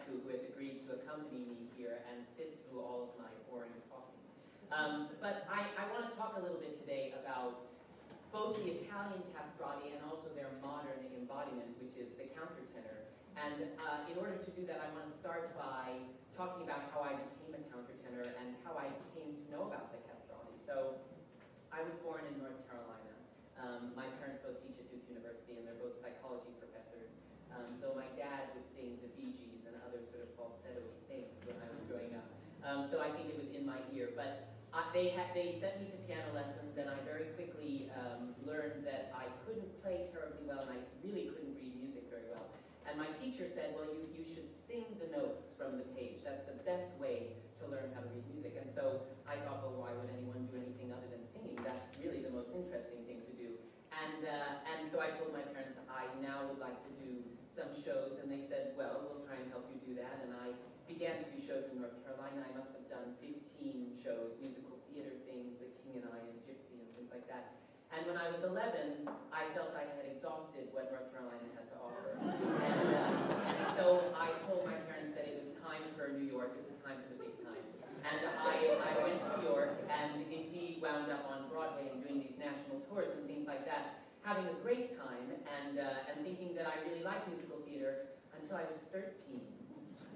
rescue who has agreed to accompany me here and sit through all of my boring talking. But I want to talk a little bit today about both the Italian castrati and also their modern embodiment, which is the countertenor. And in order to do that, I want to start by talking about how I became a countertenor and how I came to know about the castrati. So I was born in North Carolina. My parents both teach at Duke University, and they're both psychology professors. Though my dad would sing the Bee Gees and other sort of falsetto-y things when I was growing up. So I think it was in my ear. But they sent me to piano lessons, and I very quickly learned that I couldn't play terribly well, and I really couldn't read music very well. And my teacher said, well, you should sing the notes from the page. That's the best way to learn how to read music. And so I thought, well, why would anyone do anything other than singing? That's really the most interesting thing to do. And so I told my parents I now would like to do some shows, and they said, well, we'll try and help you do that. And I began to do shows in North Carolina. I must have done 15 shows, musical theater things, The King and I and Gypsy and things like that. And when I was 11, I felt I had exhausted what North Carolina had to offer. And so I told my parents that it was time for New York, it was time for the big time. And I went to New York and indeed wound up on Broadway and doing these national tours and things like that, having a great time and thinking that I really liked musical theater until I was 13.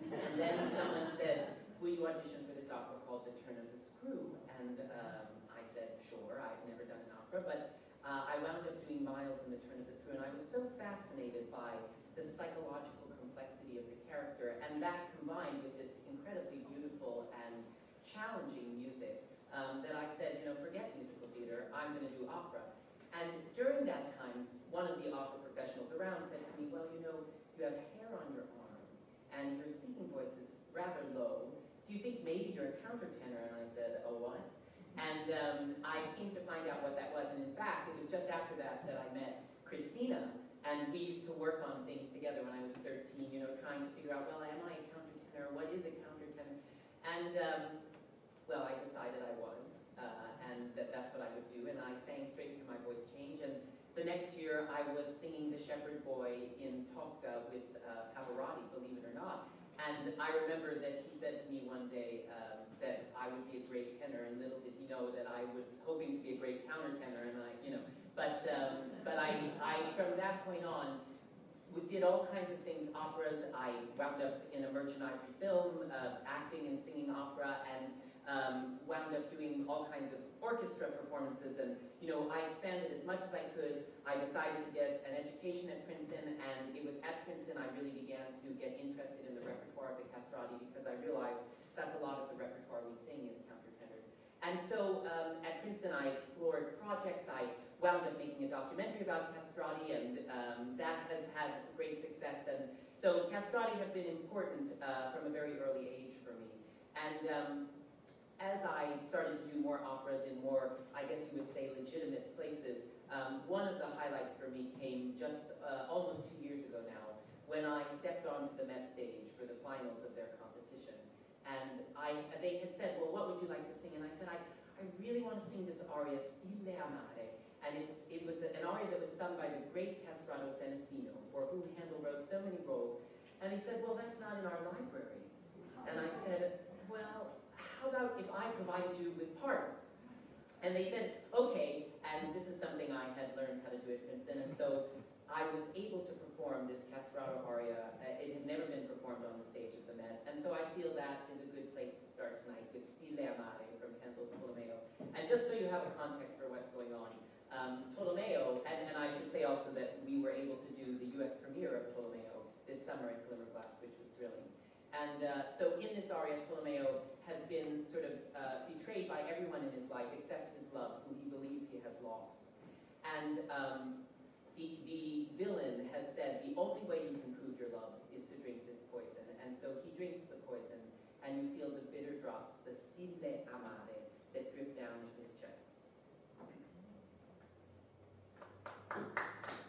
And then someone said, will you audition for this opera called The Turn of the Screw? And I said, sure, I've never done an opera, but I wound up doing Miles in The Turn of the Screw, and I was so fascinated by the psychological complexity of the character, and that combined with this incredibly beautiful and challenging music, that I said, forget musical theater, I'm going to do opera. And during that time, one of the opera professionals around said to me, well, you have hair on your arm, and your speaking voice is rather low. Do you think maybe you're a countertenor? And I said, oh, what? And I came to find out what that was. And in fact, it was just after that that I met Christina. And we used to work on things together when I was 13, trying to figure out, well, am I a countertenor? What is a countertenor? And, well, I decided I was. And that's what I would do. And I sang straight through my voice change. And the next year, I was singing The Shepherd Boy in Tosca with Pavarotti, believe it or not. And I remember that he said to me one day that I would be a great tenor, and little did he know that I was hoping to be a great countertenor, and but I from that point on, did all kinds of things, operas. I wound up in a Merchant Ivory film, acting and singing opera, and wound up doing all kinds of orchestra performances, and I expanded as much as I could. I decided to get an education at Princeton, and it was at Princeton I really began to get interested in the repertoire of the castrati, because I realized that's a lot of the repertoire we sing as countertenors. And so at Princeton I explored projects. I wound up making a documentary about castrati, and that has had great success. And so castrati have been important from a very early age for me. And as I started to do more operas in more, I guess you would say, legitimate places, one of the highlights for me came just almost 2 years ago now, when I stepped onto the Met stage for the finals of their competition. And they had said, well, what would you like to sing? And I said, I really want to sing this aria, Stille Amare. And it was an aria that was sung by the great castrato Senesino, for whom Handel wrote so many roles. And he said, well, that's not in our library. And I said, well, how about if I provided you with parts? And they said, okay, and this is something I had learned how to do at Princeton, and so I was able to perform this castrato aria. It had never been performed on the stage of the Met, and so I feel that is a good place to start tonight with Stille Amare from Handel's Tolomeo. And just so you have a context for what's going on, Tolomeo, and I should say also that we were able to do the US premiere of Tolomeo this summer at Glimmerglass, which was thrilling. And so in this aria, Tolomeo has been sort of betrayed by everyone in his life except his love, who he believes he has lost. And the villain has said, the only way you can prove your love is to drink this poison. And so he drinks the poison, and you feel the bitter drops, the Stille Amare, that drip down to his chest. Oh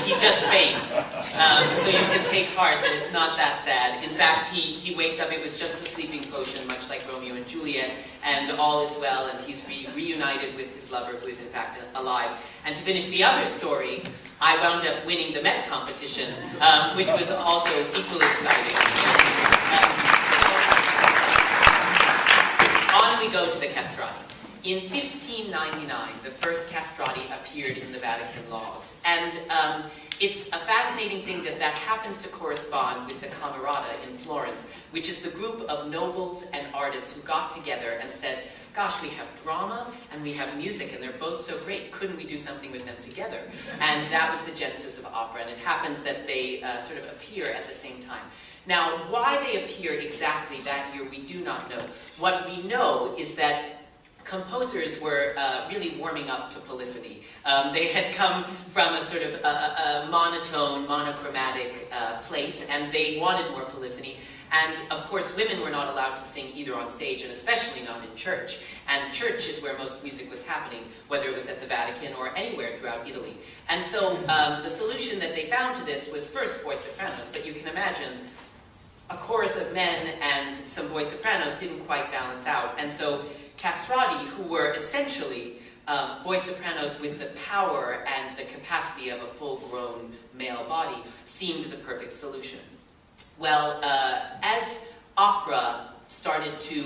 He just faints. So you can take heart that it's not that sad. In fact, he wakes up, it was just a sleeping potion, much like Romeo and Juliet, and all is well, and he's reunited with his lover, who is in fact alive. And to finish the other story, I wound up winning the Met competition, which was also equally exciting. On we go to the castrati. In 1599, the first castrati appeared in the Vatican logs, and it's a fascinating thing that happens to correspond with the Camerata in Florence, which is the group of nobles and artists who got together and said, gosh, we have drama and we have music and they're both so great, couldn't we do something with them together? And that was the genesis of opera, and it happens that they sort of appear at the same time. Now, why they appear exactly that year, we do not know. What we know is that composers were really warming up to polyphony. They had come from a sort of a monotone, monochromatic place, and they wanted more polyphony. And of course, women were not allowed to sing either on stage, and especially not in church. And church is where most music was happening, whether it was at the Vatican or anywhere throughout Italy. And so the solution that they found to this was first boy sopranos, but you can imagine a chorus of men and some boy sopranos didn't quite balance out. And so castrati, who were essentially boy sopranos with the power and the capacity of a full-grown male body, seemed the perfect solution. Well, as opera started to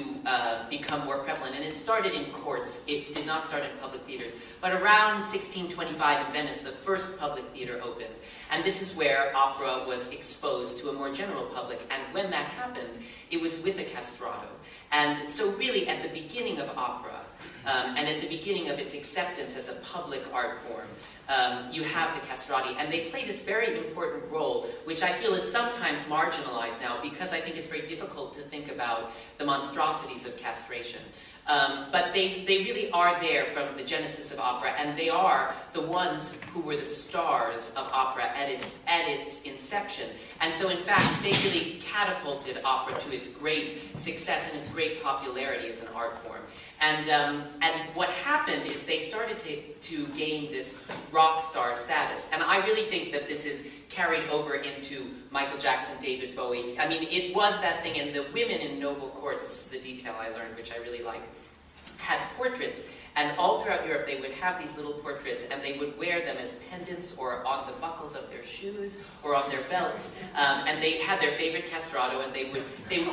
become more prevalent, and it started in courts, it did not start in public theaters, but around 1625 in Venice, the first public theater opened. And this is where opera was exposed to a more general public, and when that happened, it was with a castrato. And so really, at the beginning of opera, and at the beginning of its acceptance as a public art form, you have the castrati, and they play this very important role, which I feel is sometimes marginalized now, because I think it's very difficult to think about the monstrosities of castration. But they really are there from the genesis of opera, and they are the ones who were the stars of opera at its inception. And so in fact, they really catapulted opera to its great success and its great popularity as an art form. And what happened is they started to gain this rock star status. And I really think that this is carried over into Michael Jackson, David Bowie. I mean, it was that thing, and the women in noble courts, this is a detail I learned, which I really like, had portraits. And all throughout Europe, they would have these little portraits, and they would wear them as pendants or on the buckles of their shoes or on their belts. And they had their favorite castrato, and they would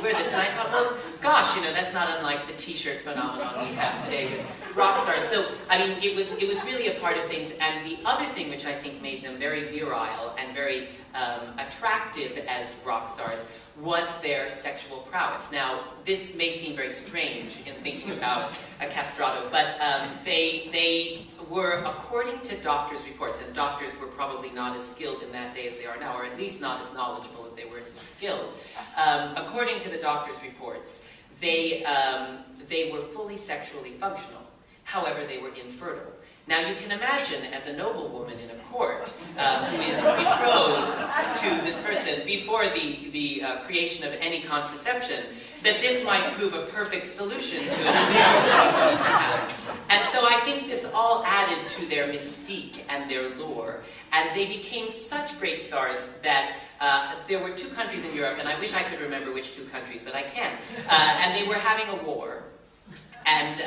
wear this. And I thought, well, gosh, you know, that's not unlike the T-shirt phenomenon we have today with rock stars. So, I mean, it was really a part of things. And the other thing which I think made them very virile and very attractive as rock stars was their sexual prowess. Now, this may seem very strange in thinking about a castrato, but they were, according to doctors' reports, and doctors were probably not as skilled in that day as they are now, or at least not as knowledgeable if they were as skilled. According to the doctors' reports, they were fully sexually functional. However, they were infertile. Now, you can imagine, as a noblewoman in a court who is betrothed to this person before the creation of any contraception, that this might prove a perfect solution to an affair that they wanted to have. And so I think this all added to their mystique and their lure, and they became such great stars that there were two countries in Europe, and I wish I could remember which two countries, but I can't, and they were having a war. And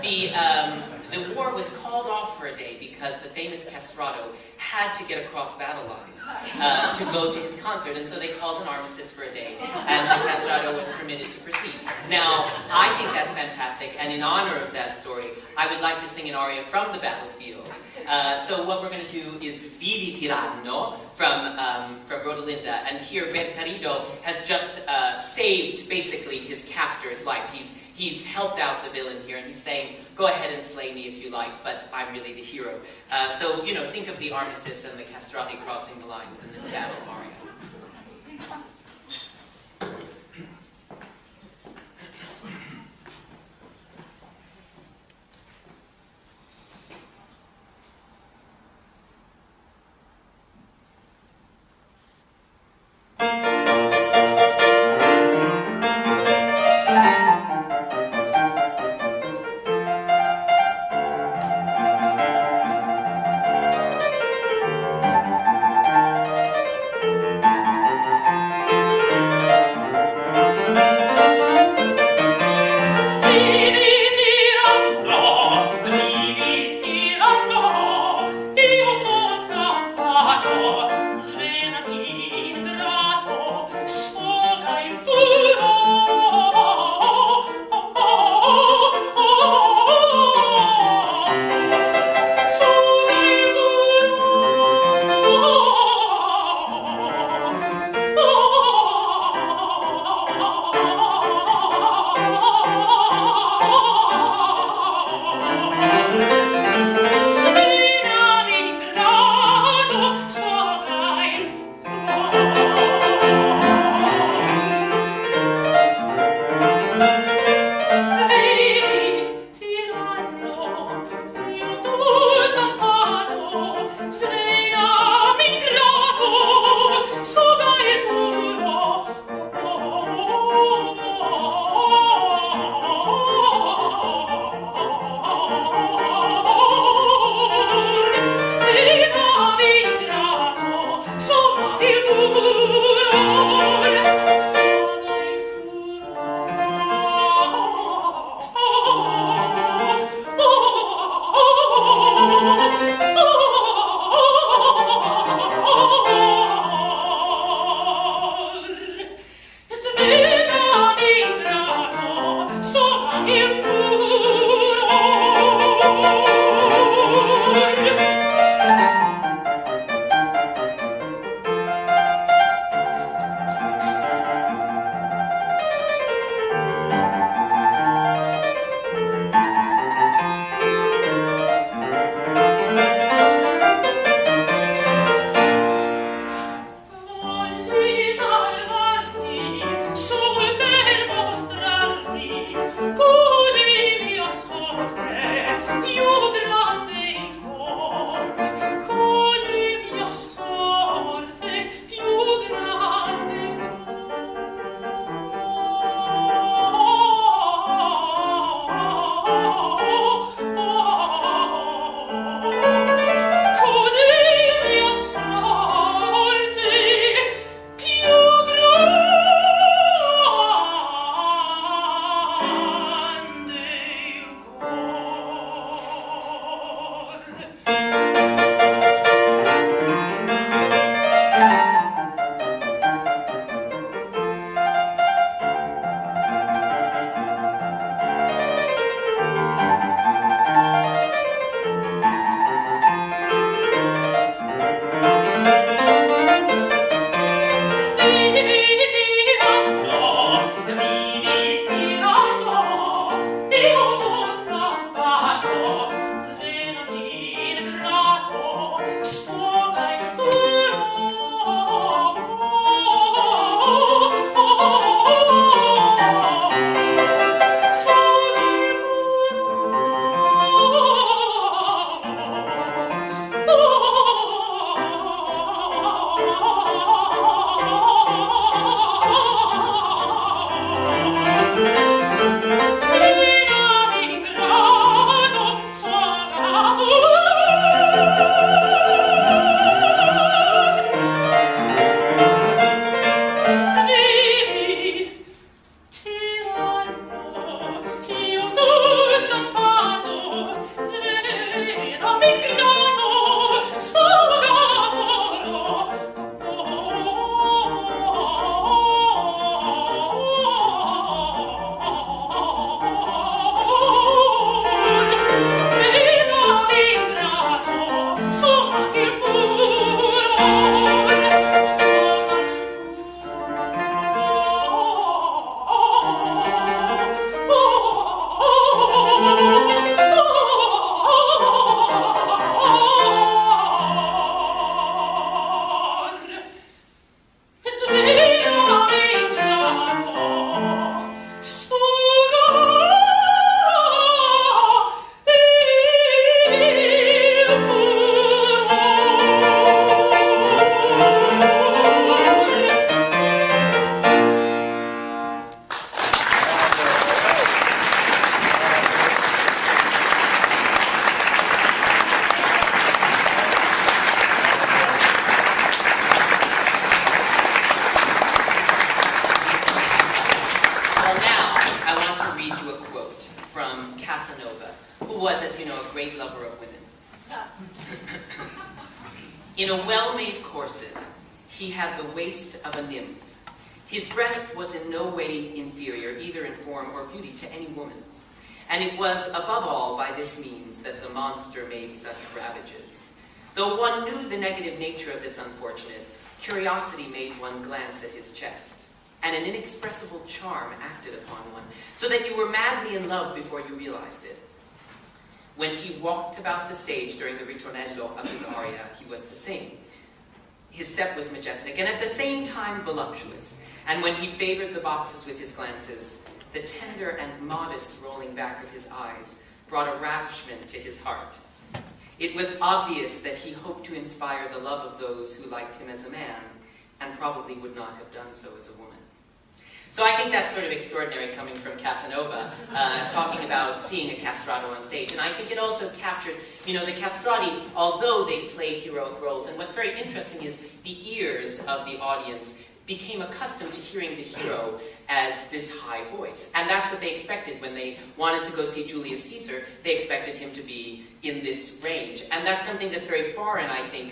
the war was called off for a day because the famous castrato had to get across battle lines to go to his concert, and so they called an armistice for a day, and the castrato was permitted to proceed. Now, I think that's fantastic, and in honor of that story, I would like to sing an aria from the battlefield. So what we're going to do is Vivi Tiranno from Rodelinda, and here Bertarido has just saved basically his captor's life. He's helped out the villain here, and he's saying, go ahead and slay me if you like, but I'm really the hero. So, you know, think of the armistice and the castrati crossing the lines in this battle aria. In a well-made corset, he had the waist of a nymph. His breast was in no way inferior, either in form or beauty, to any woman's. And it was, above all, by this means that the monster made such ravages. Though one knew the negative nature of this unfortunate, curiosity made one glance at his chest, and an inexpressible charm acted upon one, so that you were madly in love before you realized it. When he walked about the stage during the ritornello of his aria he was to sing, his step was majestic, and at the same time voluptuous, and when he favored the boxes with his glances, the tender and modest rolling back of his eyes brought a ravishment to his heart. It was obvious that he hoped to inspire the love of those who liked him as a man, and probably would not have done so as a woman. So I think that's sort of extraordinary coming from Casanova, talking about seeing a castrato on stage. And I think it also captures, you know, the castrati, although they played heroic roles, and what's very interesting is the ears of the audience became accustomed to hearing the hero as this high voice. And that's what they expected when they wanted to go see Julius Caesar. They expected him to be in this range. And that's something that's very foreign, I think,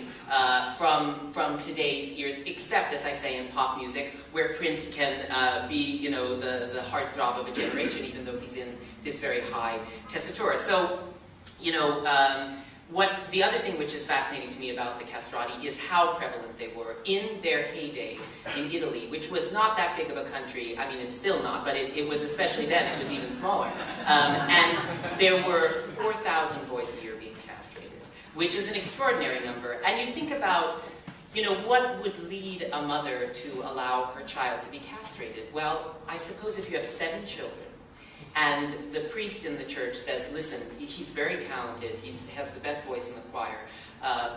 from today's ears, except, as I say, in pop music, where Prince can be, you know, the heartthrob of a generation, even though he's in this very high tessitura. So, you know, the other thing which is fascinating to me about the castrati is how prevalent they were in their heyday in Italy, which was not that big of a country. I mean, it's still not, but it was, especially then, it was even smaller. And there were 4,000 boys a year being castrated, which is an extraordinary number. And you think about, You know, what would lead a mother to allow her child to be castrated? Well, I suppose if you have 7 children, and the priest in the church says, listen, he's very talented, he has the best voice in the choir,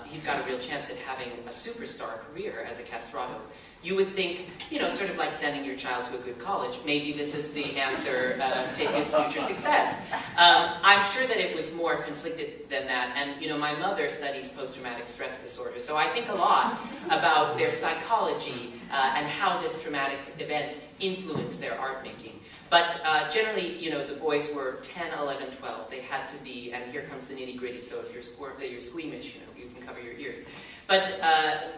he's got a real chance at having a superstar career as a castrato. You would think, you know, sort of like sending your child to a good college, maybe this is the answer to his future success. I'm sure that it was more conflicted than that, and you know, my mother studies post-traumatic stress disorder, so I think a lot about their psychology and how this traumatic event influenced their art making. But generally, you know, the boys were 10, 11, 12. They had to be, and here comes the nitty-gritty, so if you're squeamish, you know, you can cover your ears. But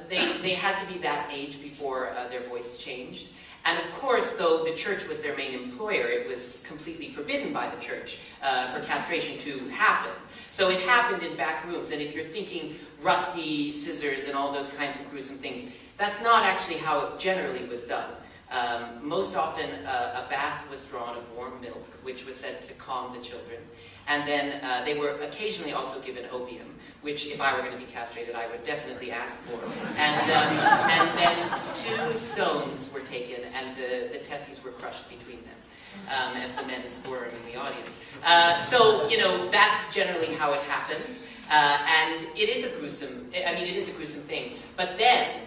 they had to be that age before their voice changed. And of course, though the church was their main employer, it was completely forbidden by the church for castration to happen. So it happened in back rooms, and if you're thinking rusty scissors and all those kinds of gruesome things, that's not actually how it generally was done. Most often, a bath was drawn of warm milk, which was said to calm the children. And then they were occasionally also given opium, which, if I were going to be castrated, I would definitely ask for. And then 2 stones were taken, and the testes were crushed between them, as the men squirm in the audience. So, you know, that's generally how it happened. And it is a gruesome, it is a gruesome thing. But then,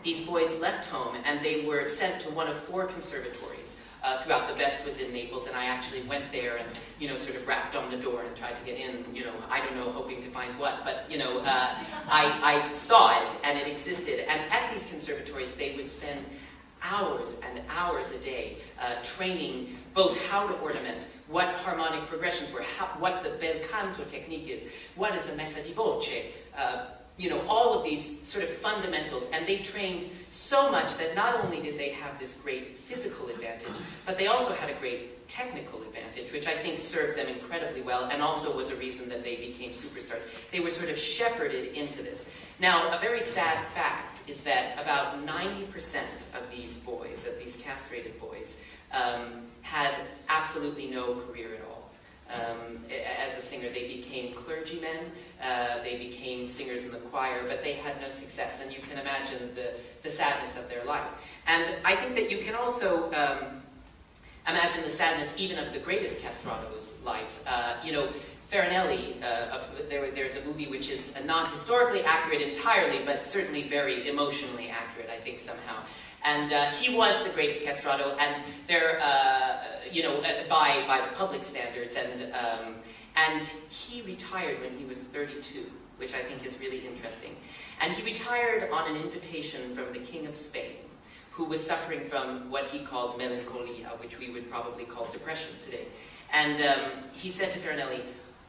these boys left home, and they were sent to one of 4 conservatories throughout. The best was in Naples, and I actually went there and, you know, sort of rapped on the door and tried to get in, you know, I don't know, hoping to find what, but, you know, I saw it, and it existed. And at these conservatories, they would spend hours and hours a day training both how to ornament, what harmonic progressions were, what the bel canto technique is, what is a messa di voce, you know, all of these sort of fundamentals, and they trained so much that not only did they have this great physical advantage, but they also had a great technical advantage, which I think served them incredibly well, and also was a reason that they became superstars. They were sort of shepherded into this. Now, a very sad fact is that about 90% of these boys, of these castrated boys, had absolutely no career at all. As a singer, they became clergymen, they became singers in the choir, but they had no success, and you can imagine the sadness of their life. And I think that you can also imagine the sadness even of the greatest castrato's life. You know, Farinelli, there's a movie which is not historically accurate entirely, but certainly very emotionally accurate, I think, somehow. And he was the greatest castrato, and there, you know, by the public standards, and he retired when he was 32, which I think is really interesting. And he retired on an invitation from the King of Spain, who was suffering from what he called melancholia, which we would probably call depression today. And he said to Farinelli,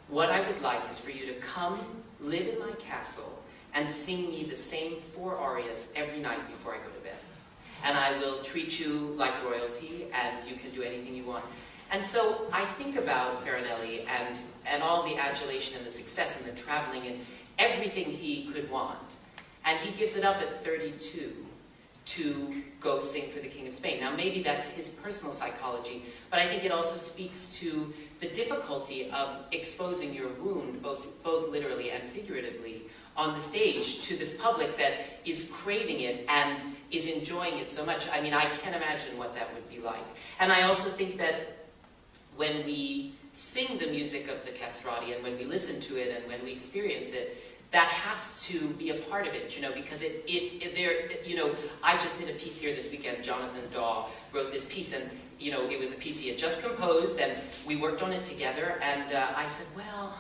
"What I would like is for you to come live in my castle and sing me the same 4 arias every night before I go to bed. And I will treat you like royalty, and you can do anything you want." And so I think about Farinelli and all the adulation and the success and the traveling and everything he could want. And he gives it up at 32 to go sing for the King of Spain. Now, maybe that's his personal psychology, but I think it also speaks to the difficulty of exposing your wound, both literally and figuratively, on the stage to this public that is craving it and is enjoying it so much. I mean, I can't imagine what that would be like. And I also think that when we sing the music of the castrati, and when we listen to it, and when we experience it, that has to be a part of it, you know, because you know, I just did a piece here this weekend. Jonathan Daw wrote this piece, and, you know, it was a piece he had just composed, and we worked on it together, and I said, well,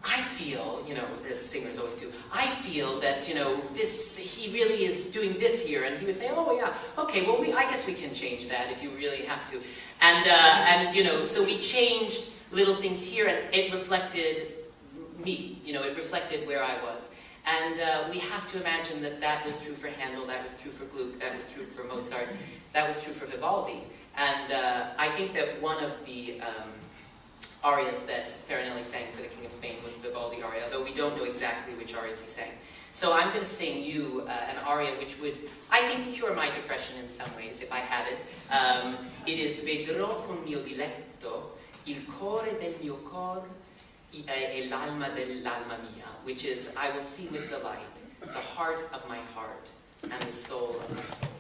I feel, you know, as singers always do, I feel that, you know, he really is doing this here. And he would say, oh yeah, okay, well, I guess we can change that if you really have to. And you know, so we changed little things here, and it reflected me, you know, it reflected where I was. And we have to imagine that that was true for Handel, that was true for Gluck, that was true for Mozart, that was true for Vivaldi. And I think that one of the arias that Farinelli sang for the King of Spain was the Vivaldi aria, though we don't know exactly which arias he sang. So I'm going to sing you an aria which would, I think, cure my depression in some ways, if I had it. It is Vedrò con mio diletto il core del mio cor l'alma dell'alma mia, which is, I will see with delight the heart of my heart and the soul of my soul.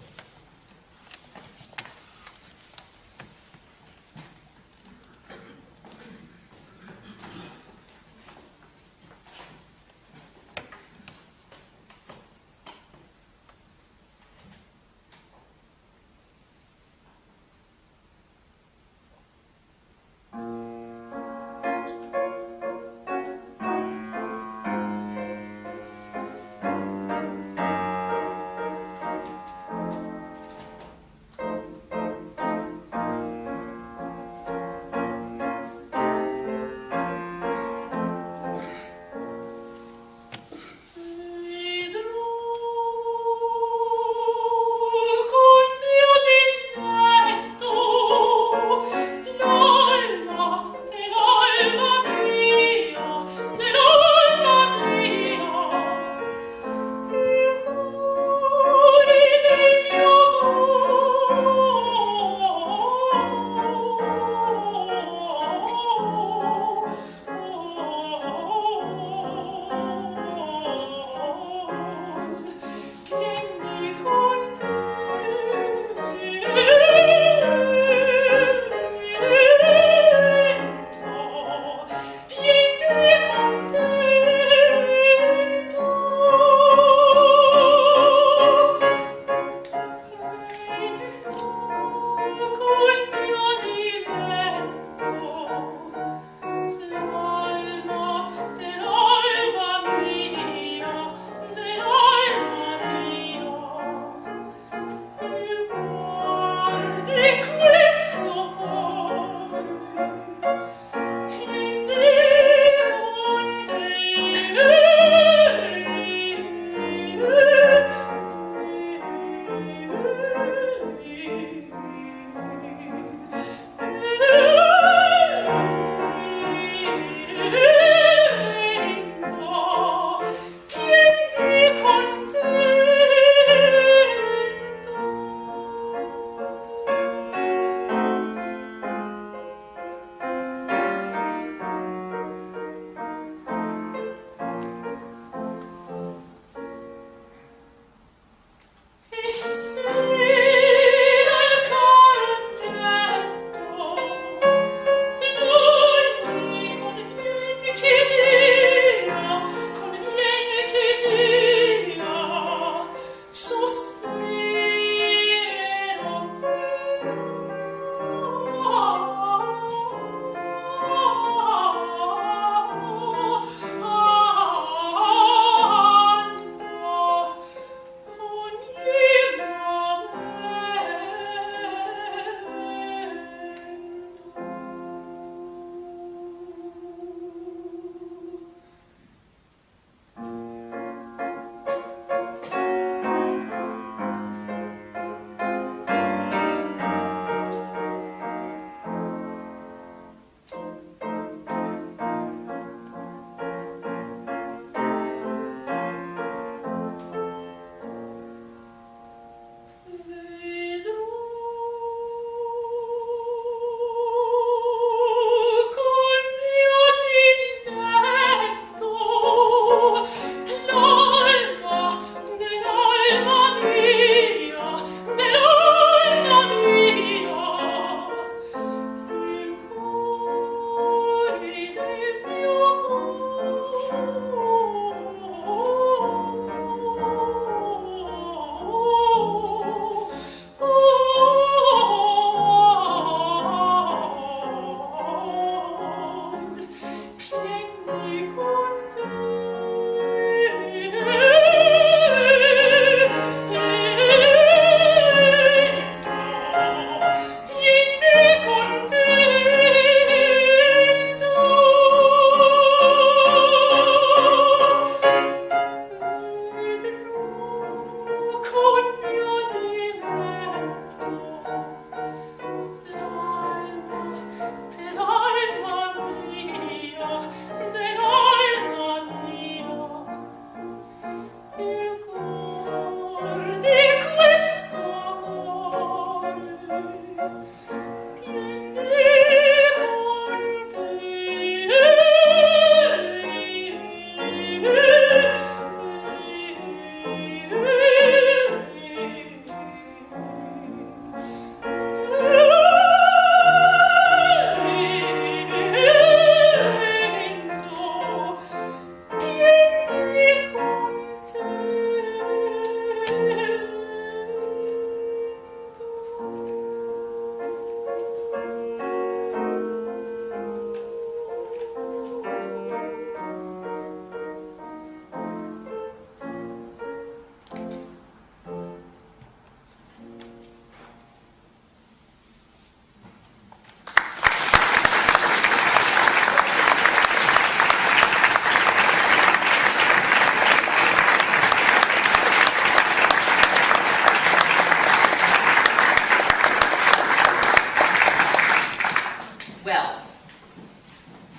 Well,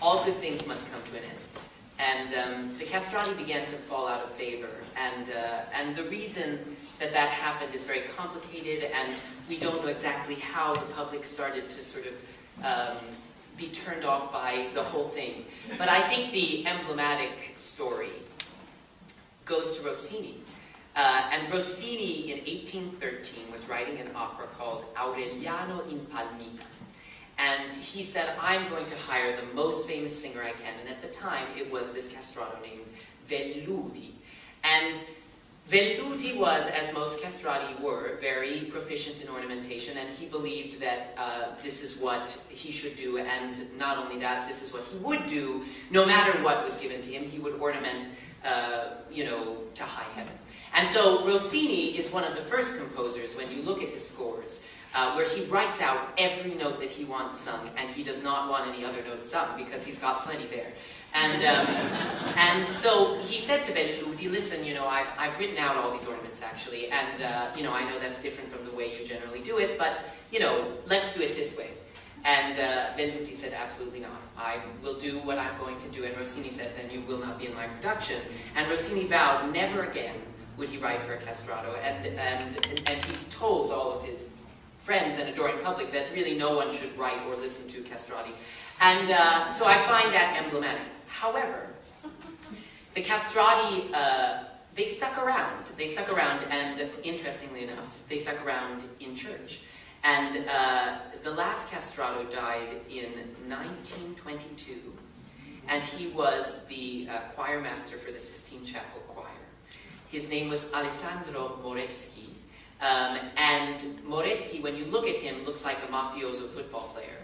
all good things must come to an end. And the castrati began to fall out of favor. And the reason that that happened is very complicated, and we don't know exactly how the public started to sort of be turned off by the whole thing. But I think the emblematic story goes to Rossini. And Rossini in 1813 was writing an opera called Aureliano in Palmira. And he said, I'm going to hire the most famous singer I can. And at the time, it was this castrato named Velluti. And Velluti was, as most castrati were, very proficient in ornamentation, and he believed that this is what he should do, and not only that, this is what he would do, no matter what was given to him. He would ornament, you know, to high heaven. And so Rossini is one of the first composers, when you look at his scores, where he writes out every note that he wants sung, and he does not want any other notes sung, because he's got plenty there. And so he said to Velluti, listen, you know, I've written out all these ornaments, actually, and, you know, I know that's different from the way you generally do it, but, you know, let's do it this way. And Velluti said, absolutely not. I will do what I'm going to do. And Rossini said, then you will not be in my production. And Rossini vowed never again would he write for a castrato. And he's told all of his friends and adoring public that really no one should write or listen to castrati. And so I find that emblematic. However, the castrati, they stuck around. They stuck around, and interestingly enough, they stuck around in church. And the last castrato died in 1922, and he was the choir master for the Sistine Chapel choir. His name was Alessandro Moreschi. And Moreschi, when you look at him, looks like a mafioso football player,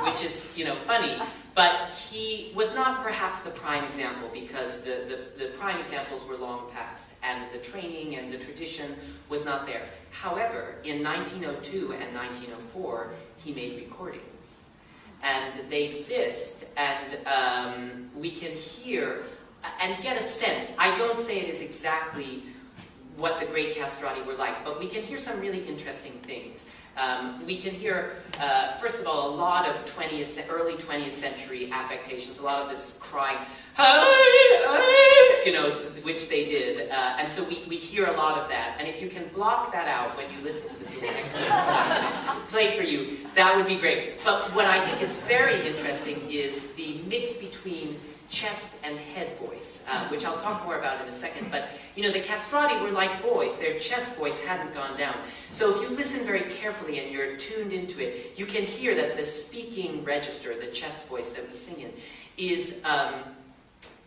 which is, you know, funny. But he was not perhaps the prime example, because the prime examples were long past, and the training and the tradition was not there. However, in 1902 and 1904, he made recordings. And they exist, and we can hear and get a sense. I don't say it is exactly what the great castrati were like, but we can hear some really interesting things. We can hear, first of all, a lot of early 20th century affectations, a lot of this crying, you know, which they did. And so we hear a lot of that. And if you can block that out when you listen to this little excerpt play for you, that would be great. But what I think is very interesting is the mix between chest and head voice, which I'll talk more about in a second. But, you know, the castrati were like boys. Their chest voice hadn't gone down. So if you listen very carefully and you're tuned into it, you can hear that the speaking register, the chest voice that we sing in,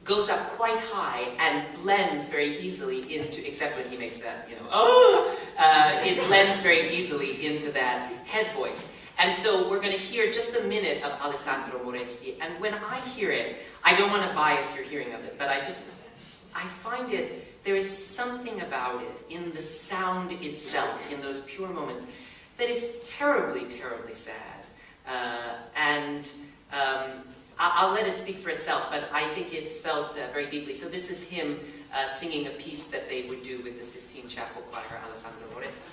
goes up quite high and blends very easily into, except when he makes that, you know, it blends very easily into that head voice. And so we're going to hear just a minute of Alessandro Moreschi. And when I hear it, I don't want to bias your hearing of it, but I find it, there is something about it in the sound itself, in those pure moments, that is terribly, terribly sad. I'll let it speak for itself, but I think it's felt very deeply. So this is him singing a piece that they would do with the Sistine Chapel choir, Alessandro Moreschi.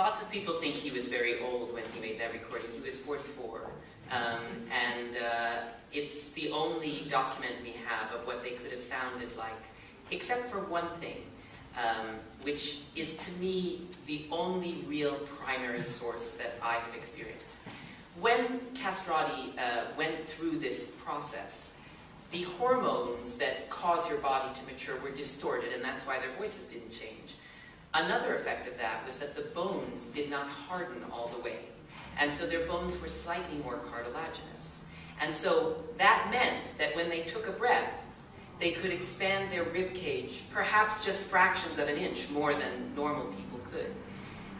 lots of people think he was very old when he made that recording. He was 44. It's the only document we have of what they could have sounded like, except for one thing, which is to me the only real primary source that I have experienced. When Castrati went through this process, the hormones that cause your body to mature were distorted, and that's why their voices didn't change. Another effect of that was that the bones did not harden all the way, and so their bones were slightly more cartilaginous. And so that meant that when they took a breath, they could expand their rib cage perhaps just fractions of an inch more than normal people could.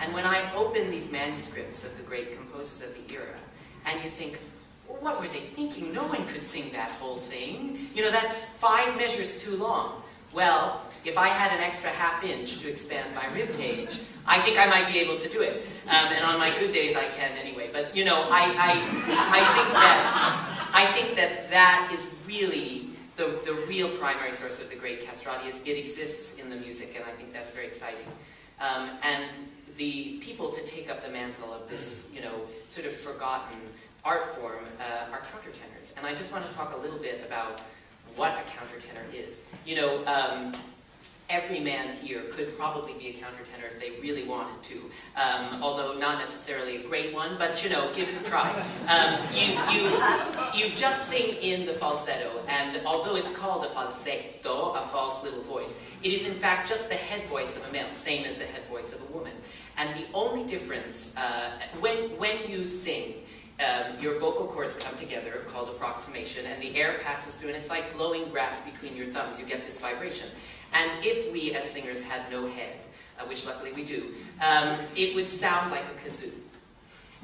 And when I open these manuscripts of the great composers of the era, and you think, well, what were they thinking? No one could sing that whole thing. You know, that's 5 measures too long. Well, if I had an extra ½ inch to expand my rib cage, I think I might be able to do it. And on my good days, I can anyway. But you know, I think that is really the real primary source of the great Castrati. Is it exists in the music, and I think that's very exciting. And the people to take up the mantle of this, you know, sort of forgotten art form are countertenors. And I just want to talk a little bit about what a countertenor is. You know, every man here could probably be a countertenor if they really wanted to, although not necessarily a great one, but you know, give it a try. You just sing in the falsetto, and although it's called a falsetto, a false little voice, it is in fact just the head voice of a male, same as the head voice of a woman. And the only difference, when you sing, your vocal cords come together, called approximation, and the air passes through, and it's like blowing grass between your thumbs. You get this vibration. And if we, as singers, had no head, which luckily we do, it would sound like a kazoo.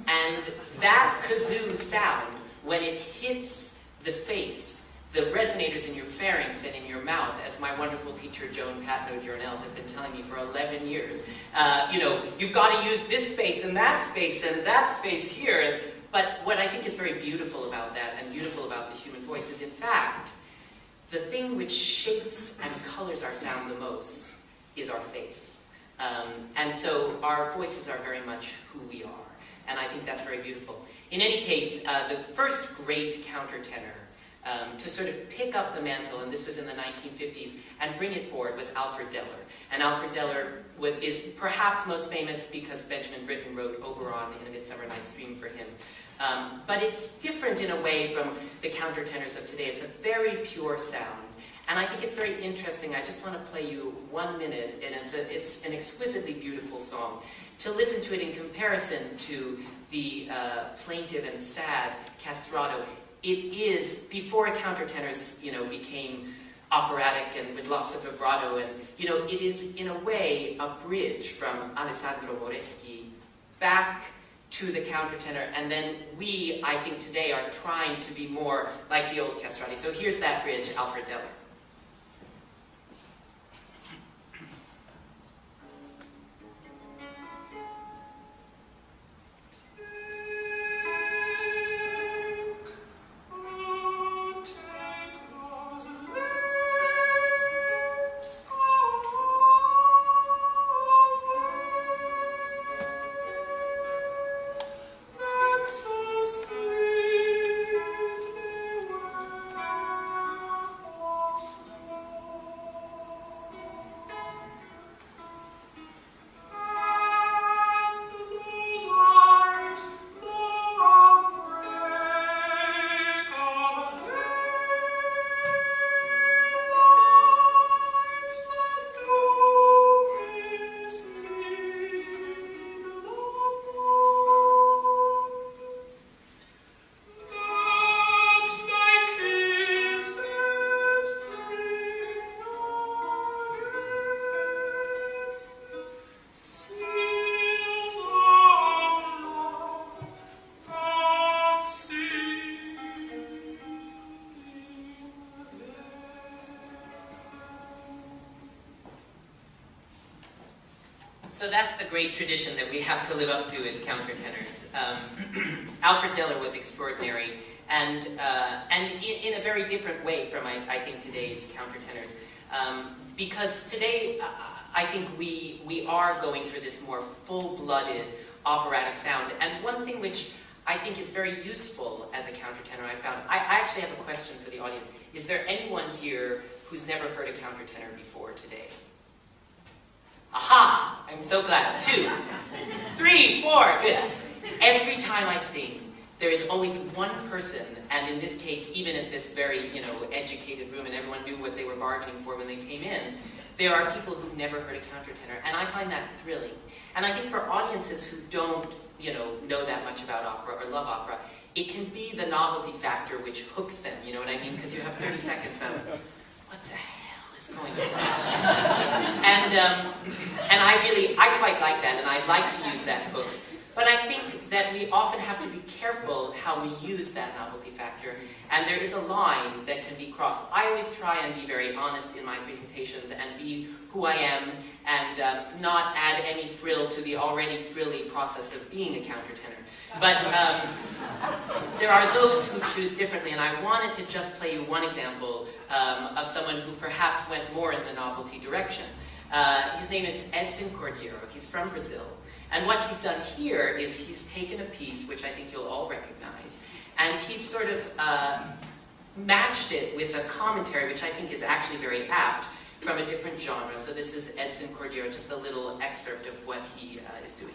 And that kazoo sound, when it hits the face, the resonators in your pharynx and in your mouth, as my wonderful teacher Joan Patno-Journell has been telling me for 11 years, you know, you've got to use this space and that space here. But what I think is very beautiful about that, and beautiful about the human voice, is in fact, the thing which shapes and colors our sound the most is our face. And so our voices are very much who we are. And I think that's very beautiful. In any case, the first great countertenor to sort of pick up the mantle, and this was in the 1950s, and bring it forward was Alfred Deller. And Alfred Deller is perhaps most famous because Benjamin Britten wrote Oberon in A Midsummer Night's Dream for him. But it's different in a way from the countertenors of today. It's a very pure sound. And I think it's very interesting. I just want to play you 1 minute, and it's an exquisitely beautiful song. To listen to it in comparison to the plaintive and sad castrato, it is, before countertenors, you know, became operatic and with lots of vibrato, and, you know, it is, in a way, a bridge from Alessandro Moreschi back to the countertenor, and then we, I think today, are trying to be more like the old castrati. So here's that bridge, Alfred Deller. So that's the great tradition that we have to live up to as countertenors. Alfred Deller was extraordinary, and in a very different way from, I think, today's countertenors. Because today, I think we are going for this more full-blooded operatic sound. And one thing which I think is very useful as a countertenor I found, I actually have a question for the audience. Is there anyone here who's never heard a countertenor before today? Aha! I'm so glad. 2, 3, 4, good. Every time I sing, there is always one person, and in this case, even at this very, educated room, and everyone knew what they were bargaining for when they came in, there are people who've never heard a countertenor, and I find that thrilling. And I think for audiences who don't, know that much about opera or love opera, it can be the novelty factor which hooks them, you know what I mean? Because you have 30 seconds of, what the hell is going on? And I quite like that, and I like to use that hook. But I think that we often have to be careful how we use that novelty factor, and there is a line that can be crossed. I always try and be very honest in my presentations and be who I am and not add any frill to the already frilly process of being a countertenor. But there are those who choose differently, and I wanted to just play you one example of someone who perhaps went more in the novelty direction. His name is Edson Cordero. He's from Brazil. And what he's done here is he's taken a piece, which I think you'll all recognize, and he's sort of matched it with a commentary, which I think is actually very apt, from a different genre. So this is Edson Cordero, just a little excerpt of what he is doing.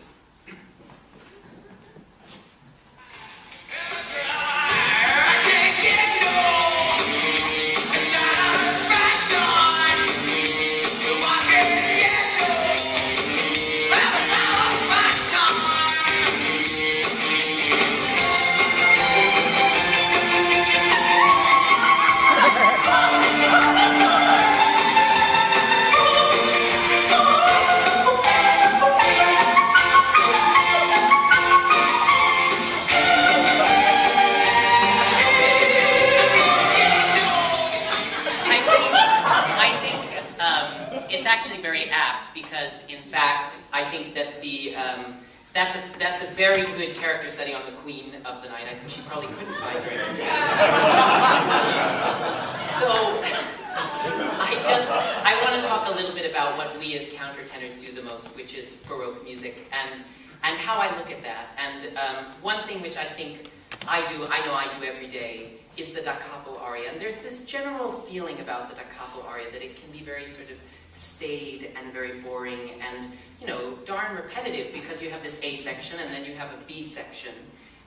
That's a very good character study on the Queen of the Night. I think she probably couldn't find very much sense. So, I want to talk a little bit about what we as countertenors do the most, which is Baroque music, and how I look at that. And one thing which I think I know I do every day, is the da capo aria. And there's this general feeling about the da capo aria that it can be very sort of staid and very boring and, darn repetitive, because you have this A section and then you have a B section.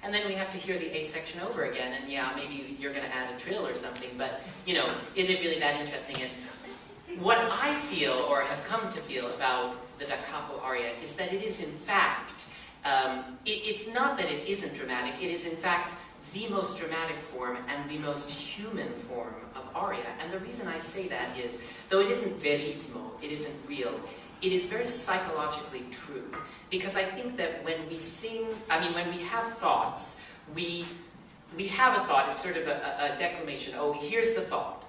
And then we have to hear the A section over again, and yeah, maybe you're going to add a trill or something, but, is it really that interesting? And what I feel, or have come to feel about the da capo aria, is that it is in fact, it's not that it isn't dramatic, it is in fact the most dramatic form and the most human form of aria. And the reason I say that is, though it isn't verissimo, it isn't real, it is very psychologically true. Because I think that when we sing, when we have thoughts, we have a thought, it's sort of a declamation, oh, here's the thought.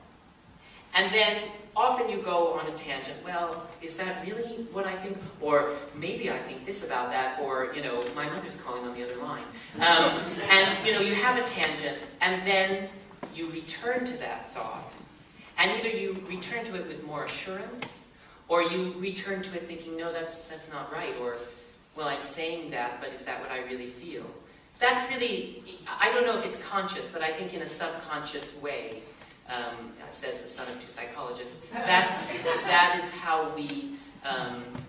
And then often you go on a tangent, well, is that really what I think? Or maybe I think this about that, or, my mother's calling on the other line. And, you have a tangent, and then you return to that thought. And either you return to it with more assurance, or you return to it thinking, no, that's not right, or, well, I'm saying that, but is that what I really feel? That's really, I don't know if it's conscious, but I think in a subconscious way, says the son of two psychologists, that is how we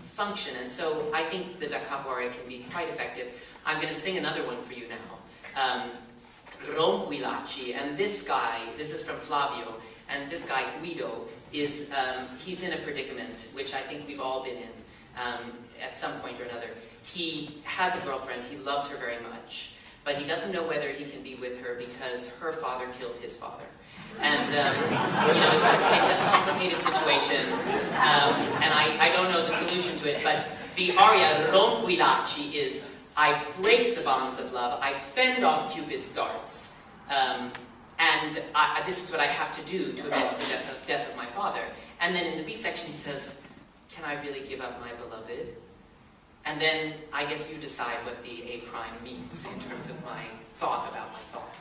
function. And so I think the da capo aria can be quite effective. I'm going to sing another one for you now. Romquilaci, and this guy, this is from Flavio, and this guy Guido is, he's in a predicament, which I think we've all been in at some point or another. He has a girlfriend, he loves her very much, but he doesn't know whether he can be with her because her father killed his father. And, it's a complicated situation, and I don't know the solution to it, but the aria Romquilaci is, I break the bonds of love, I fend off Cupid's darts, and this is what I have to do to avenge the death of my father. And then in the B section he says, can I really give up my beloved? And then I guess you decide what the A prime means in terms of my thought about my thought.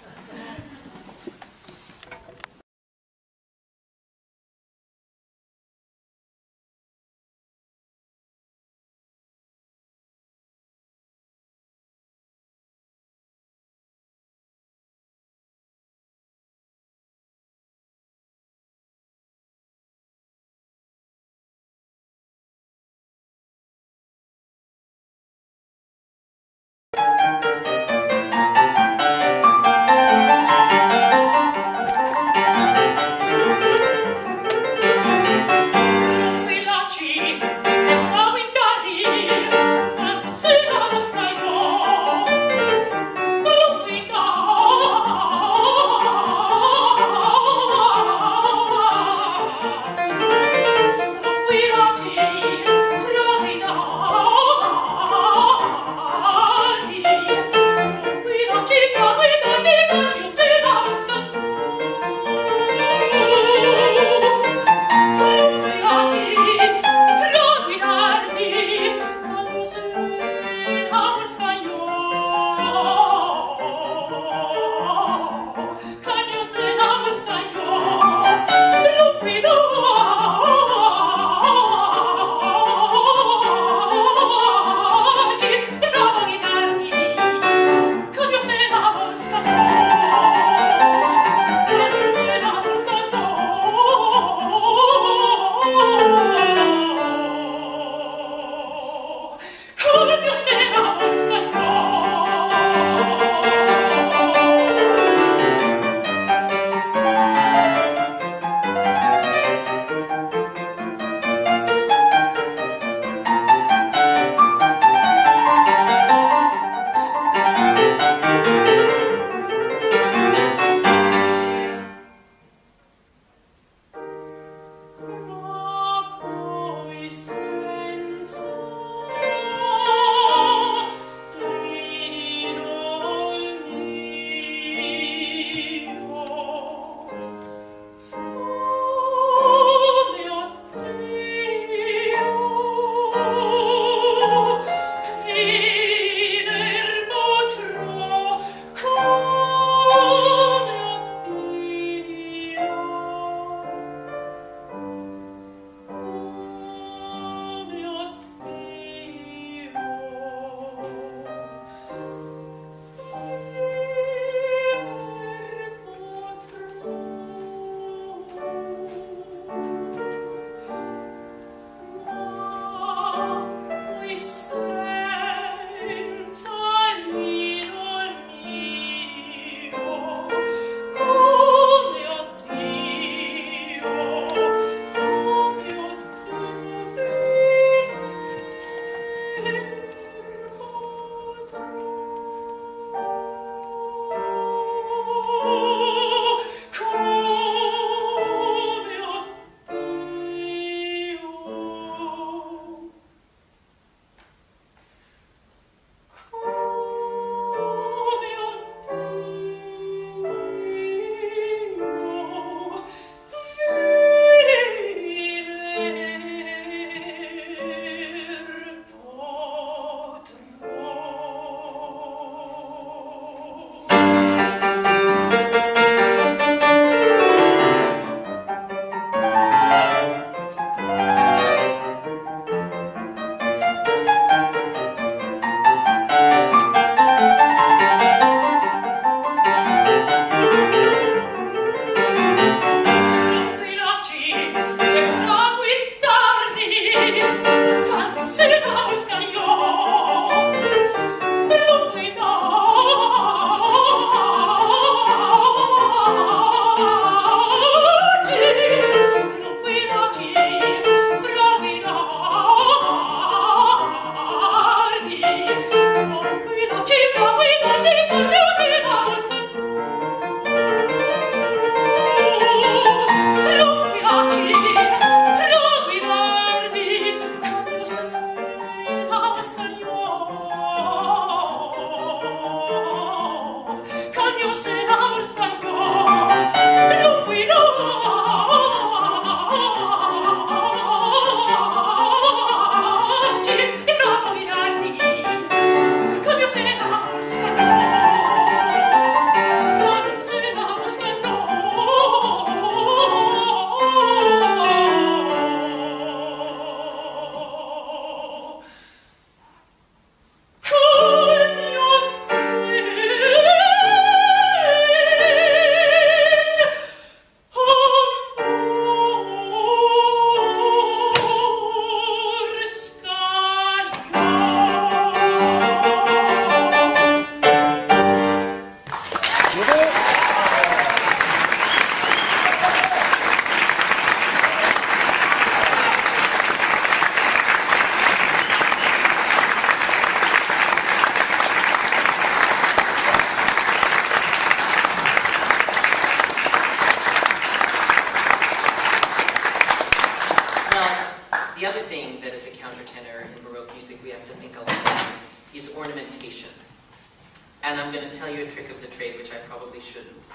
And I'm going to tell you a trick of the trade, which I probably shouldn't,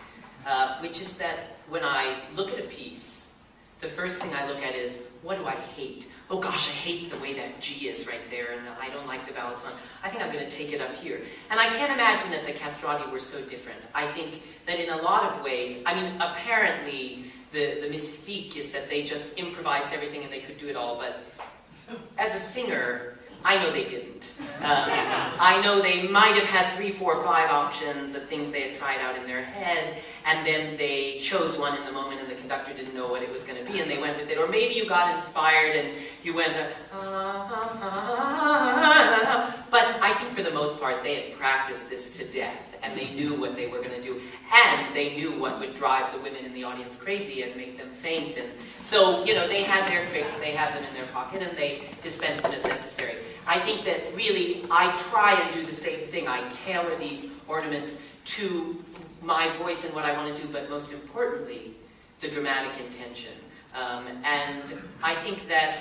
which is that when I look at a piece, the first thing I look at is, what do I hate? Oh gosh, I hate the way that G is right there, and I don't like the baritone. I think I'm going to take it up here. And I can't imagine that the castrati were so different. I think that in a lot of ways, I mean, apparently the mystique is that they just improvised everything and they could do it all, but as a singer, I know they didn't. I know they might have had 3, 4, 5 options of things they had tried out in their head, and then they chose one in the moment and the conductor didn't know what it was going to be and they went with it. Or maybe you got inspired and you went, but I think for the most part they had practiced this to death and they knew what they were going to do, and they knew what would drive the women in the audience crazy and make them faint. And so, you know, they had their tricks, they had them in their pocket, and they dispensed them as necessary. I think that really I try and do the same thing. I tailor these ornaments to my voice and what I want to do, but most importantly, the dramatic intention. And I think that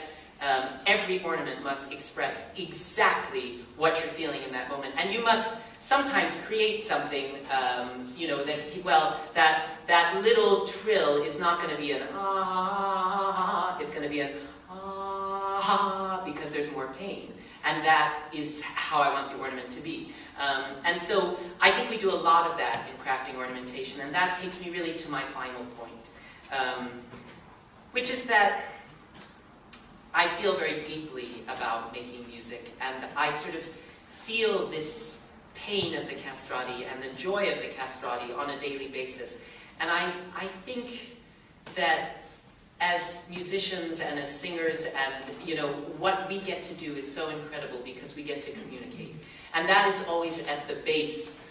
every ornament must express exactly what you're feeling in that moment. And you must sometimes create something, you know, that, well, that little trill is not going to be an ah, it's going to be an ah, because there's more pain. And that is how I want the ornament to be. And so I think we do a lot of that in crafting ornamentation, and that takes me really to my final point, which is that I feel very deeply about making music, and I sort of feel this pain of the castrati and the joy of the castrati on a daily basis. And I think that as musicians and as singers, and you know, what we get to do is so incredible because we get to communicate. And that is always at the base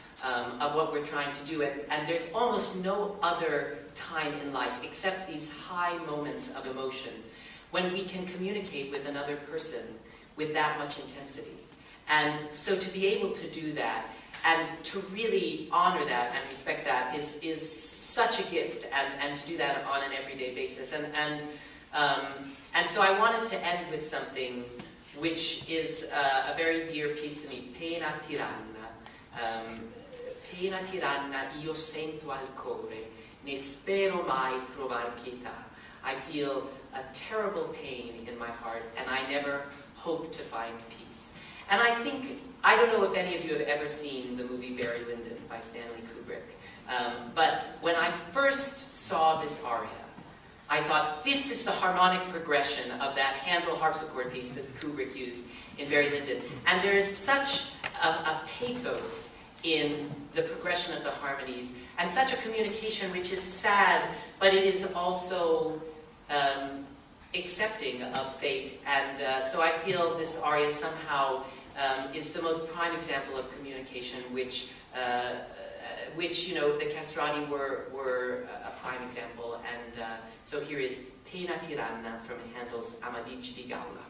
of what we're trying to do. And there's almost no other time in life except these high moments of emotion when we can communicate with another person with that much intensity. And so to be able to do that and to really honor that and respect that is such a gift, and to do that on an everyday basis. And so I wanted to end with something which is a very dear piece to me, Pena tiranna. Pena tiranna io sento al core, ne spero mai trovar pietà. I feel a terrible pain in my heart, and I never hope to find peace. And I think, I don't know if any of you have ever seen the movie Barry Lyndon by Stanley Kubrick, but when I first saw this aria, I thought, this is the harmonic progression of that Handel harpsichord piece that Kubrick used in Barry Lyndon. And there is such a pathos in the progression of the harmonies, and such a communication which is sad, but it is also accepting of fate. And so I feel this aria somehow is the most prime example of communication, which you know, the castrati were a prime example. And so here is Pena tiranna from Handel's Amadigi di Gaula.